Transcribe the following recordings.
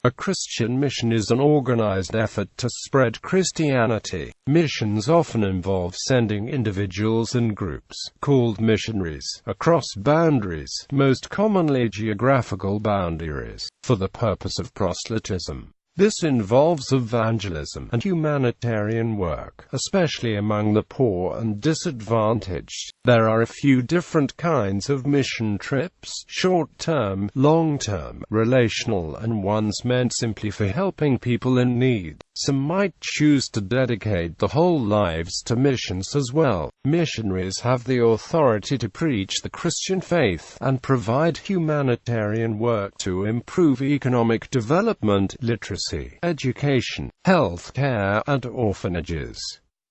A Christian mission is an organized effort to spread Christianity. Missions often involve sending individuals and groups, called missionaries, across boundaries, most commonly geographical boundaries, for the purpose of proselytism. This involves evangelism and humanitarian work, especially among the poor and disadvantaged. There are a few different kinds of mission trips: short-term, long-term, relational, and ones meant simply for helping people in need. Some might choose to dedicate their whole lives to missions as well. Missionaries have the authority to preach the Christian faith and provide humanitarian work to improve economic development, literacy, education, health care, and orphanages.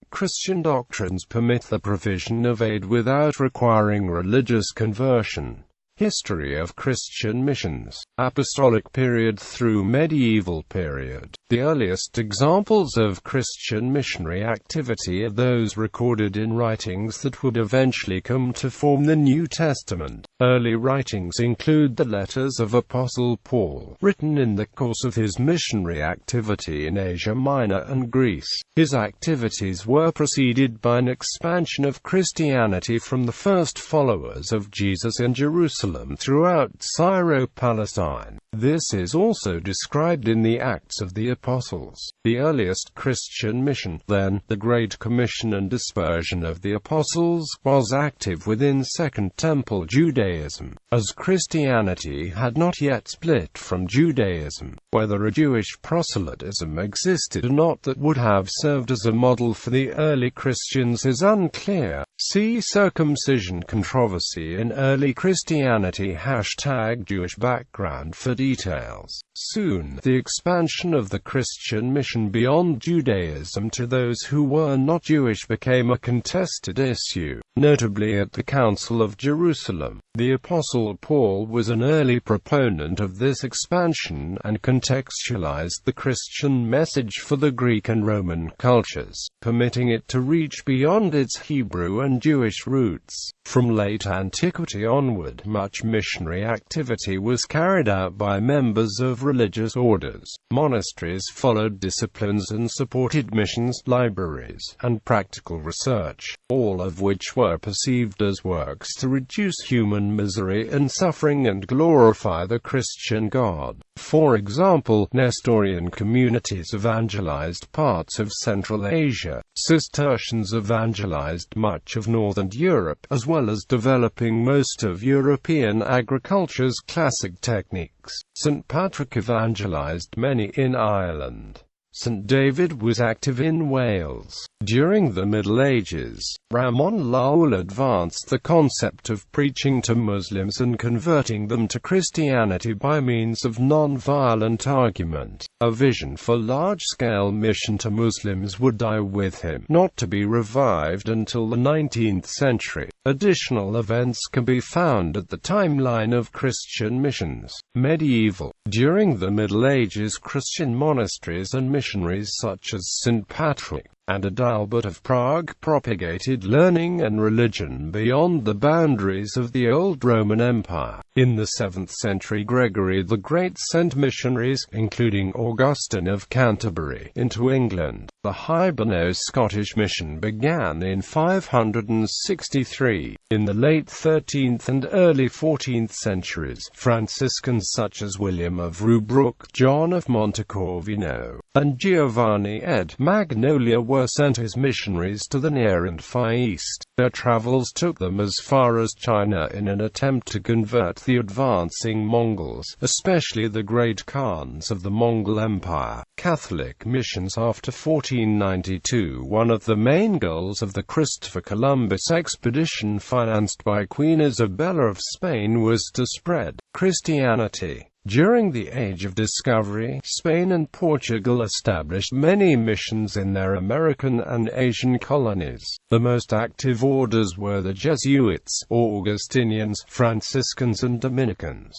Christian doctrines permit the provision of aid without requiring religious conversion. History of Christian missions: Apostolic period through Medieval period. The earliest examples of Christian missionary activity are those recorded in writings that would eventually come to form the New Testament. Early writings include the letters of Apostle Paul, written in the course of his missionary activity in Asia Minor and Greece. His activities were preceded by an expansion of Christianity from the first followers of Jesus in Jerusalem throughout Syro-Palestine. This is also described in the Acts of the Apostles. The earliest Christian mission, then, the Great Commission and dispersion of the Apostles, was active within Second Temple Judaism, as Christianity had not yet split from Judaism. Whether a Jewish proselytism existed or not that would have served as a model for the early Christians is unclear. See circumcision controversy in early Christianity #Jewish background for details. Soon, the expansion of the Christian mission beyond Judaism to those who were not Jewish became a contested issue, notably at the Council of Jerusalem. The Apostle Paul was an early proponent of this expansion and contextualized the Christian message for the Greek and Roman cultures, permitting it to reach beyond its Hebrew and Jewish roots. From late antiquity onward, much missionary activity was carried out by members of religious orders. Monasteries followed disciplines and supported missions, libraries, and practical research, all of which were perceived as works to reduce human misery and suffering and glorify the Christian God. For example, Nestorian communities evangelized parts of Central Asia. Cistercians evangelized much of Northern Europe, as well as developing most of European agriculture's classic techniques. St. Patrick evangelized many in Ireland. St. David was active in Wales. During the Middle Ages, Ramon Lowell advanced the concept of preaching to Muslims and converting them to Christianity by means of non-violent argument. A vision for large-scale mission to Muslims would die with him, not to be revived until the 19th century. Additional events can be found at the timeline of Christian missions. Medieval. During the Middle Ages, Christian monasteries and missionaries such as St. Patrick and Adalbert of Prague propagated learning and religion beyond the boundaries of the old Roman Empire. In the 7th century, Gregory the Great sent missionaries, including Augustine of Canterbury, into England. The Hiberno-Scottish mission began in 563. In the late 13th and early 14th centuries, Franciscans such as William of Rubruck, John of Montecorvino, and Giovanni ed Magnolia were sent as missionaries to the Near and Far East. Their travels took them as far as China in an attempt to convert the advancing Mongols, especially the great Khans of the Mongol Empire. Catholic missions after 1492. One of the main goals of the Christopher Columbus expedition financed by Queen Isabella of Spain was to spread Christianity. During the Age of Discovery, Spain and Portugal established many missions in their American and Asian colonies. The most active orders were the Jesuits, Augustinians, Franciscans and Dominicans.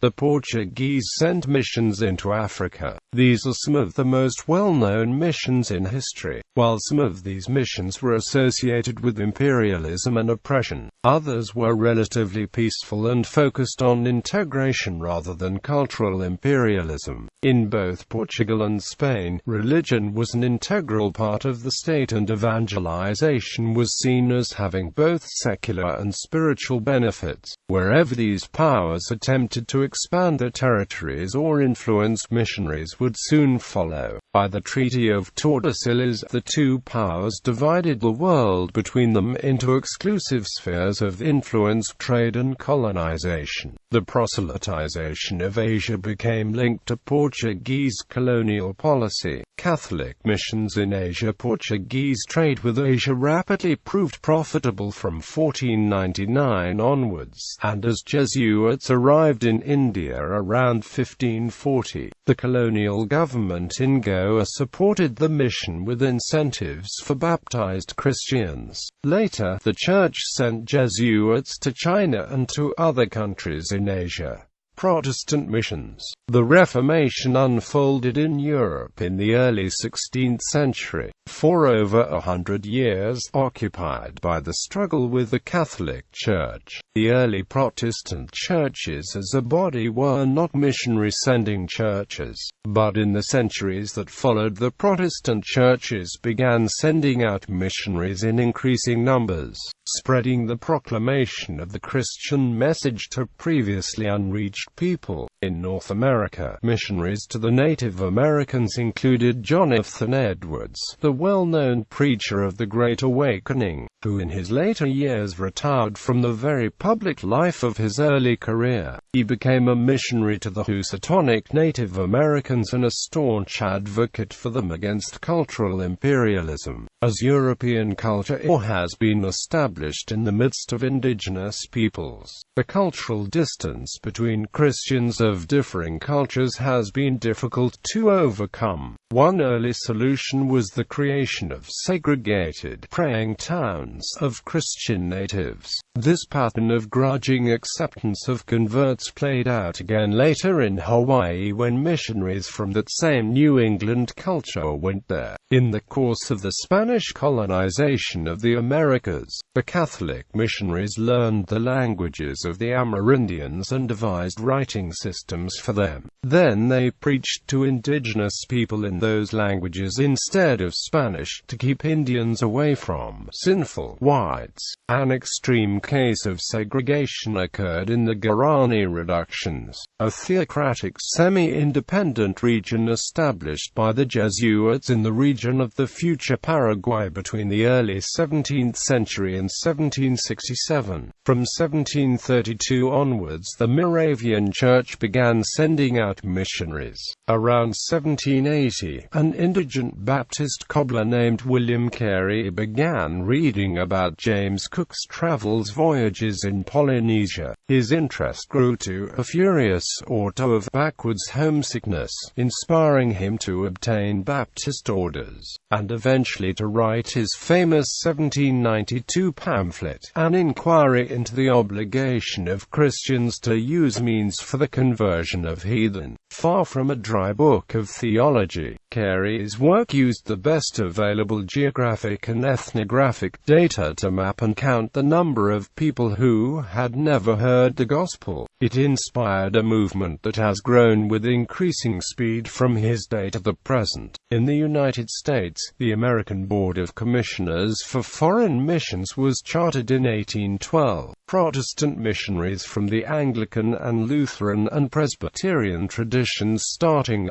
The Portuguese sent missions into Africa. These are some of the most well-known missions in history. While some of these missions were associated with imperialism and oppression, Others were relatively peaceful and focused on integration rather than cultural imperialism. In both Portugal and Spain, religion was an integral part of the state, and evangelization was seen as having both secular and spiritual benefits. Wherever these powers attempted to expand their territories or influence, missionaries would soon follow. By the Treaty of Tordesillas, the two powers divided the world between them into exclusive spheres of influence, trade and colonization. The proselytization of Asia became linked to Portuguese colonial policy. Catholic missions in Asia. Portuguese trade with Asia rapidly proved profitable from 1499 onwards, and as Jesuits arrived in India around 1540, the colonial government in Goa supported the mission with incentives for baptized Christians. Later, the Church sent Jesuits to China and to other countries in Asia. Protestant missions. The Reformation unfolded in Europe in the early 16th century. For over 100 years, occupied by the struggle with the Catholic Church, the early Protestant churches as a body were not missionary-sending churches. But in the centuries that followed, the Protestant churches began sending out missionaries in increasing numbers, spreading the proclamation of the Christian message to previously unreached people. In North America, missionaries to the Native Americans included Jonathan Edwards, the well-known preacher of the Great Awakening, who in his later years retired from the very public life of his early career. He became a missionary to the Housatonic Native Americans and a staunch advocate for them against cultural imperialism. As European culture has been established in the midst of indigenous peoples, the cultural distance between Christians of differing cultures has been difficult to overcome. One early solution was the creation of segregated praying towns of Christian natives. This pattern of grudging acceptance of converts played out again later in Hawaii when missionaries from that same New England culture went there. In the course of the Spanish colonization of the Americas, the Catholic missionaries learned the languages of the Amerindians and devised writing systems for them. Then they preached to indigenous people in those languages instead of Spanish, to keep Indians away from sinful whites. An extreme case of segregation occurred in the Guarani Reductions, a theocratic semi-independent region established by the Jesuits in the region of the future Paraguay between the early 17th century and 1767. From 1732 onwards, the Moravian Church began sending out missionaries. Around 1780, an indigent Baptist cobbler named William Carey began reading about James Cook's travels voyages in Polynesia. His interest grew to a furious auto of backwoods homesickness, inspiring him to obtain Baptist orders, and eventually to write his famous 1792 pamphlet, An Inquiry into the Obligation of Christians to Use Means for the Conversion of Heathen. Far from a dry book of theology, Carey's work used the best available geographic and ethnographic data to map and count the number of people who had never heard the gospel. It inspired a movement that has grown with increasing speed from his day to the present. In the United States, the American Board of Commissioners for Foreign Missions was chartered in 1812. Protestant missionaries from the Anglican and Lutheran and Presbyterian traditions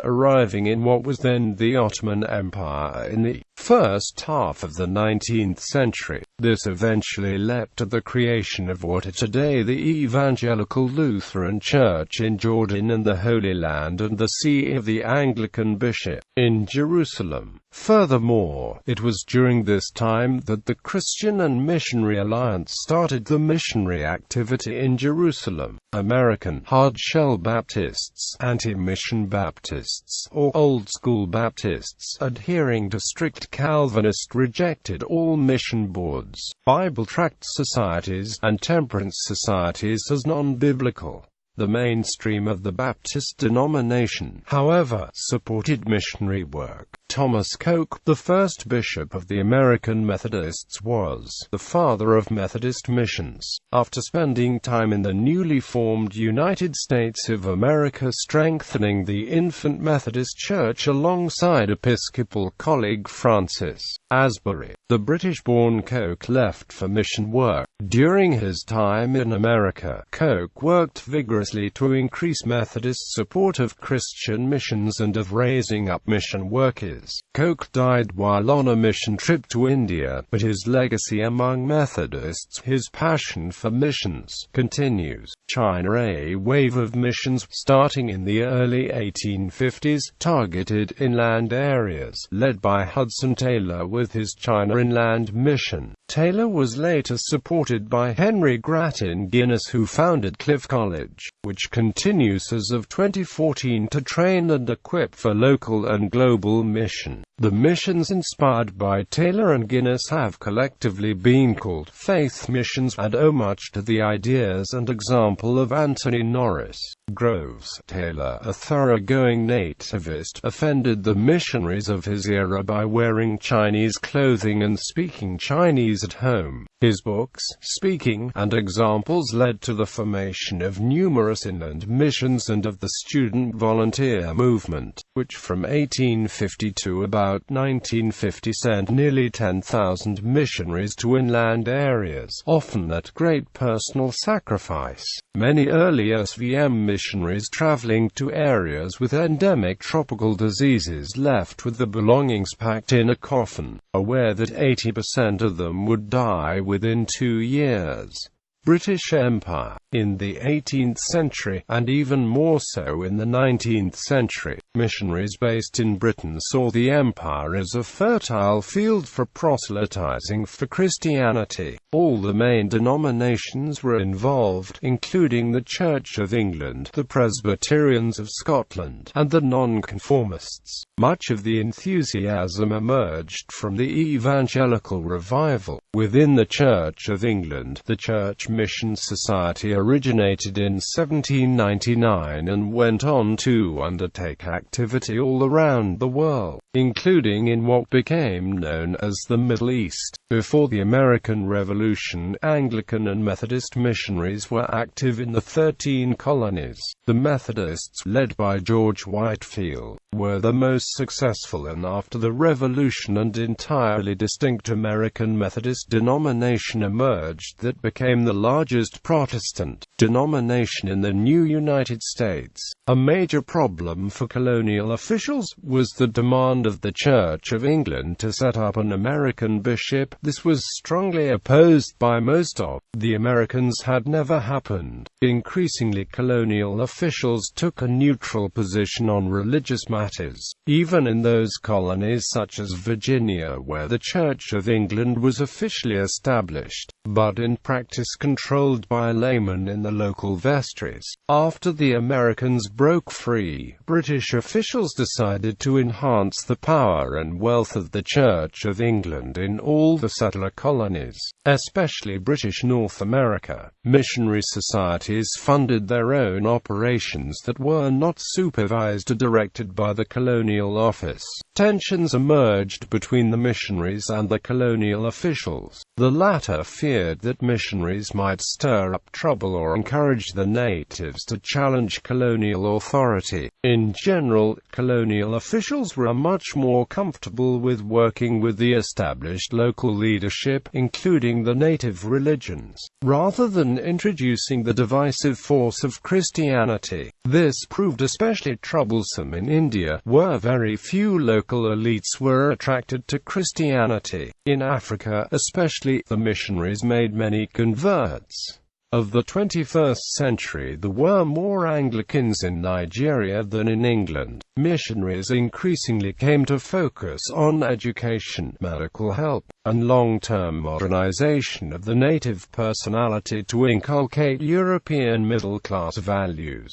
arriving in what was then the Ottoman Empire in the first half of the 19th century. This eventually led to the creation of what are today the Evangelical Lutheran Church in Jordan and the Holy Land, and the see of the Anglican Bishop in Jerusalem. Furthermore, it was during this time that the Christian and Missionary Alliance started the missionary activity in Jerusalem. American hard-shell Baptists, anti-mission Baptists, or old-school Baptists, adhering to strict Calvinist, rejected all mission boards, Bible tract societies, and temperance societies as non-biblical. The mainstream of the Baptist denomination, however, supported missionary work. Thomas Coke, the first bishop of the American Methodists, was the father of Methodist missions. After spending time in the newly formed United States of America strengthening the infant Methodist Church alongside Episcopal colleague Francis Asbury, the British-born Coke left for mission work. During his time in America, Coke worked vigorously to increase Methodist support of Christian missions and of raising up mission workers. Coke died while on a mission trip to India, but his legacy among Methodists, his passion for missions, continues. China. A wave of missions, starting in the early 1850s, targeted inland areas, led by Hudson Taylor with his China Inland Mission. Taylor was later supported by Henry Grattan Guinness, who founded Cliff College, which continues as of 2014 to train and equip for local and global mission. The missions inspired by Taylor and Guinness have collectively been called faith missions, and owe much to the ideas and example of Anthony Norris Groves. Taylor, a thoroughgoing nativist, offended the missionaries of his era by wearing Chinese clothing and speaking Chinese at home. His books, Speaking, and Examples led to the formation of numerous inland missions and of the student volunteer movement, which from 1850 to about 1950 sent nearly 10,000 missionaries to inland areas, often at great personal sacrifice. Many early SVM missionaries traveling to areas with endemic tropical diseases left with the belongings packed in a coffin, aware that 80% of them would die within 2 years. British Empire. In the 18th century, and even more so in the 19th century, missionaries based in Britain saw the empire as a fertile field for proselytizing for Christianity. All the main denominations were involved, including the Church of England, the Presbyterians of Scotland, and the Nonconformists. Much of the enthusiasm emerged from the evangelical revival. Within the Church of England, the Church Mission Society originated in 1799 and went on to undertake activity all around the world, including in what became known as the Middle East. Before the American Revolution, Anglican and Methodist missionaries were active in the 13 colonies. The Methodists, led by George Whitefield, were the most successful, and after the Revolution an entirely distinct American Methodist denomination emerged that became the largest Protestant denomination in the new United States. A major problem for colonial officials was the demand of the Church of England to set up an American bishop. This was strongly opposed by most of the Americans. Had never happened. Increasingly, colonial officials took a neutral position on religious matters, even in those colonies such as Virginia, where the Church of England was officially established, but in practice controlled by laymen in the local vestries. After the Americans broke free, British officials decided to enhance the power and wealth of the Church of England in all the settler colonies, especially British North America. Missionary societies funded their own operations that were not supervised or directed by the colonial office. Tensions emerged between the missionaries and the colonial officials. The latter feared that missionaries might stir up trouble or encourage the natives to challenge colonial authority. In general, colonial officials were much more comfortable with working with the established local leadership, including the native religions, rather than introducing the divisive force of Christianity. This proved especially troublesome in India, where very few local elites were attracted to Christianity. In Africa, especially, the missionaries made many converts. Of the 21st century, there were more Anglicans in Nigeria than in England. Missionaries increasingly came to focus on education, medical help, and long-term modernization of the native personality to inculcate European middle-class values.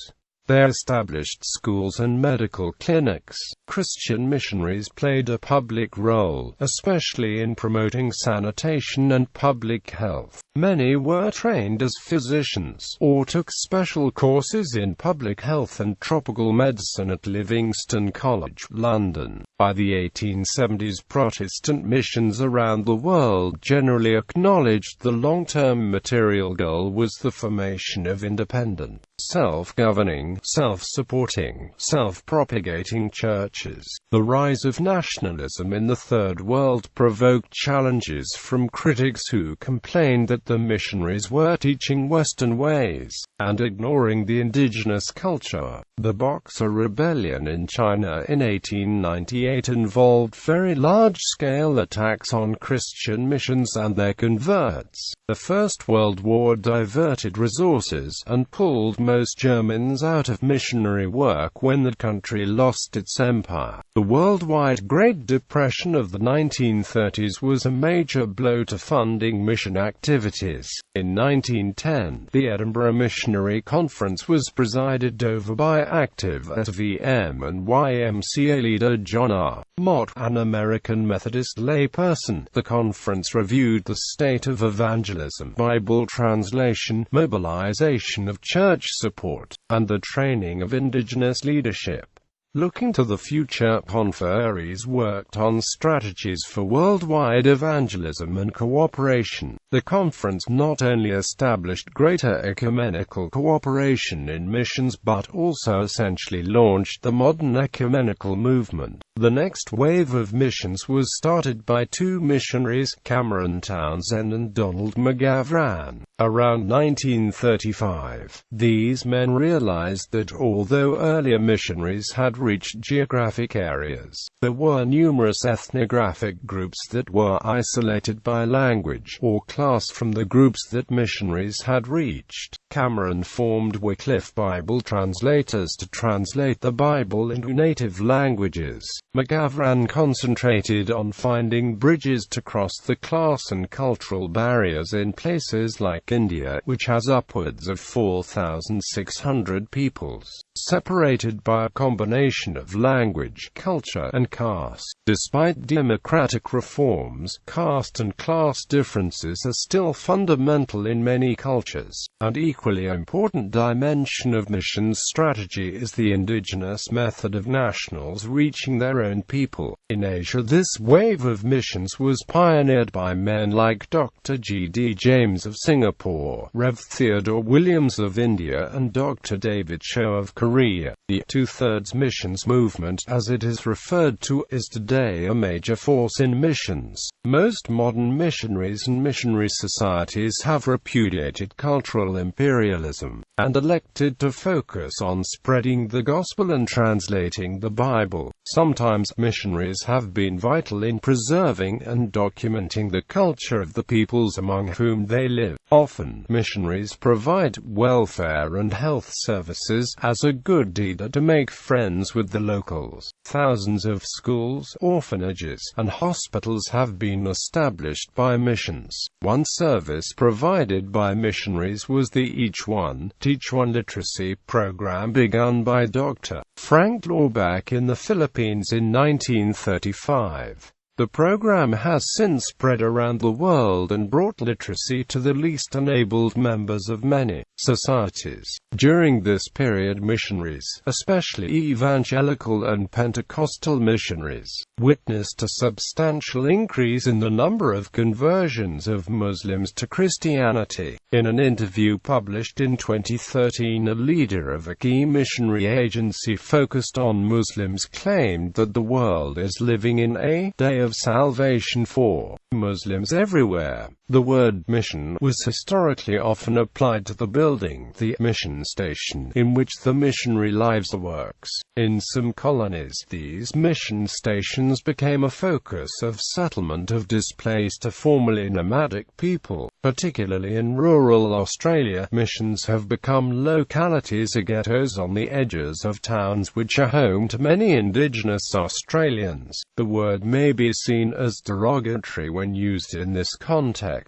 They established schools and medical clinics. Christian missionaries played a public role, especially in promoting sanitation and public health. Many were trained as physicians, or took special courses in public health and tropical medicine at Livingston College, London. By the 1870s, Protestant missions around the world generally acknowledged the long-term material goal was the formation of independent, self-governing, self-supporting, self-propagating churches. The rise of nationalism in the Third World provoked challenges from critics who complained that the missionaries were teaching Western ways and ignoring the indigenous culture. The Boxer Rebellion in China in 1898 involved very large-scale attacks on Christian missions and their converts. The First World War diverted resources and pulled most Germans out of missionary work when the country lost its empire. The worldwide Great Depression of the 1930s was a major blow to funding mission activities. In 1910, the Edinburgh Missionary Conference was presided over by active SVM and YMCA leader John R. Mott, an American Methodist layperson. The conference reviewed the state of evangelism, Bible translation, mobilization of church support, and the training of indigenous leadership. Looking to the future, conferees worked on strategies for worldwide evangelism and cooperation. The conference not only established greater ecumenical cooperation in missions but also essentially launched the modern ecumenical movement. The next wave of missions was started by two missionaries, Cameron Townsend and Donald McGavran, around 1935. These men realized that although earlier missionaries had reached geographic areas, there were numerous ethnographic groups that were isolated by language or class from the groups that missionaries had reached. Cameron formed Wycliffe Bible translators to translate the Bible into native languages. McGavran concentrated on finding bridges to cross the class and cultural barriers in places like India, which has upwards of 4,600 peoples, separated by a combination of language, culture, and caste. Despite democratic reforms, caste and class differences are still fundamental in many cultures. An equally important dimension of missions strategy is the indigenous method of nationals reaching their own people. In Asia, this wave of missions was pioneered by men like Dr. G. D. James of Singapore, Rev. Theodore Williams of India, and Dr. David Cho of Korea. The two-thirds missions movement, as it is referred to, is today a major force in missions. Most modern missionaries and missionary societies have repudiated cultural imperialism and elected to focus on spreading the gospel and translating the Bible. Sometimes missionaries have been vital in preserving and documenting the culture of the peoples among whom they live. Often, missionaries provide welfare and health services as a good deed to make friends with the locals. Thousands of schools, orphanages, and hospitals have been established by missions. One service provided by missionaries was the Each One, Teach One literacy program begun by Dr. Frank Laubach in the Philippines in 1935. The program has since spread around the world and brought literacy to the least enabled members of many societies. During this period, missionaries, especially evangelical and Pentecostal missionaries, witnessed a substantial increase in the number of conversions of Muslims to Christianity. In an interview published in 2013, a leader of a key missionary agency focused on Muslims claimed that the world is living in a day of salvation for Muslims everywhere. The word mission was historically often applied to the building, the mission station, in which the missionary lives works. In some colonies, these mission stations became a focus of settlement of displaced or formerly nomadic people. Particularly in rural Australia, missions have become localities or ghettos on the edges of towns which are home to many Indigenous Australians. The word may be seen as derogatory when used in this context.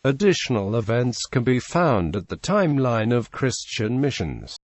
Additional events can be found at the timeline of Christian missions.